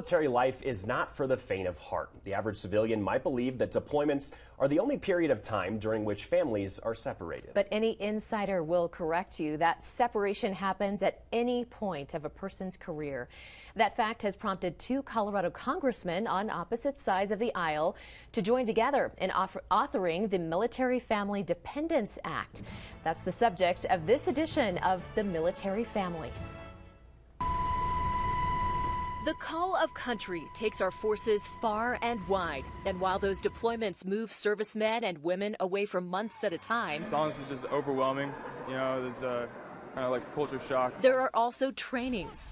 Military life is not for the faint of heart. The average civilian might believe that deployments are the only period of time during which families are separated. But any insider will correct you. That separation happens at any point of a person's career. That fact has prompted two Colorado congressmen on opposite sides of the aisle to join together in authoring the Military Family Dependence Act. That's the subject of this edition of The Military Family. The call of country takes our forces far and wide. And while those deployments move servicemen and women away for months at a time, it's honestly just overwhelming. You know, there's kind of like a culture shock. There are also trainings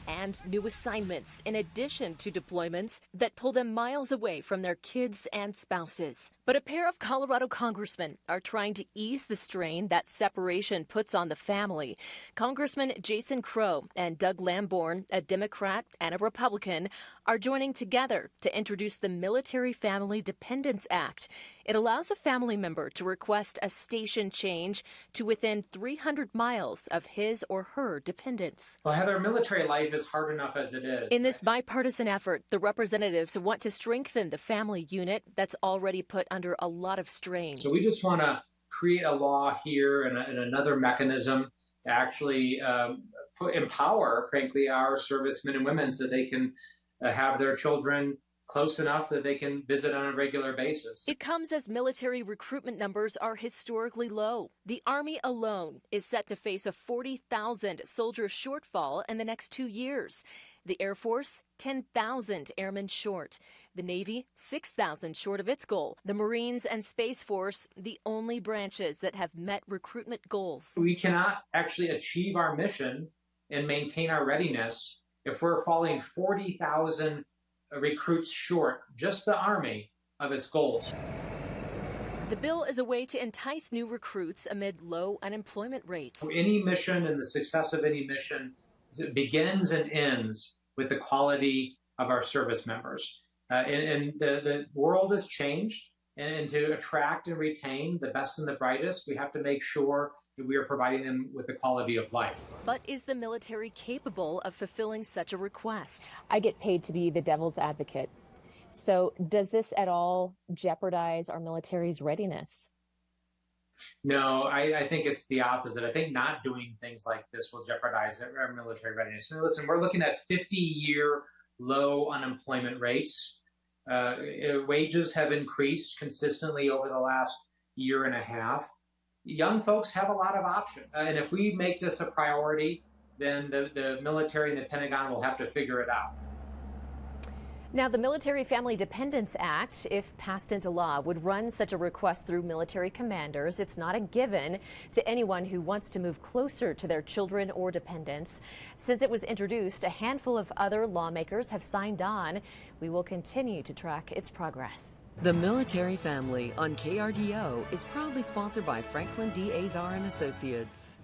and new assignments in addition to deployments that pull them miles away from their kids and spouses. But a pair of Colorado congressmen are trying to ease the strain that separation puts on the family. Congressman Jason Crow and Doug Lamborn, a Democrat and a Republican, are joining together to introduce the Military Family Dependence Act. It allows a family member to request a station change to within 300 miles of his or her dependents. Well, Heather, military life is hard enough as it is. In this bipartisan effort, the representatives want to strengthen the family unit that's already put under a lot of strain. So we just want to create a law here and another mechanism to actually empower, frankly, our servicemen and women so they can have their children close enough that they can visit on a regular basis. It comes as military recruitment numbers are historically low. The Army alone is set to face a 40,000 soldier shortfall in the next 2 years. The Air Force, 10,000 airmen short. The Navy, 6,000 short of its goal. The Marines and Space Force, the only branches that have met recruitment goals. We cannot actually achieve our mission and maintain our readiness if we're falling 40,000 recruits short, just the Army, of its goals. The bill is a way to entice new recruits amid low unemployment rates. Any mission and the success of any mission begins and ends with the quality of our service members. And the world has changed, and to attract and retain the best and the brightest, we have to make sure that we are providing them with the quality of life. But is the military capable of fulfilling such a request? I get paid to be the devil's advocate. So does this at all jeopardize our military's readiness? No, I think it's the opposite. I think not doing things like this will jeopardize our military readiness. Now, listen, we're looking at 50-year low unemployment rates. Wages have increased consistently over the last year and a half. Young folks have a lot of options. And if we make this a priority, then the military and the Pentagon will have to figure it out. Now, the Military Family Dependence Act, if passed into law, would run such a request through military commanders. It's not a given to anyone who wants to move closer to their children or dependents. Since it was introduced, a handful of other lawmakers have signed on. We will continue to track its progress. The Military Family on KRDO is proudly sponsored by Franklin D. Azar and Associates.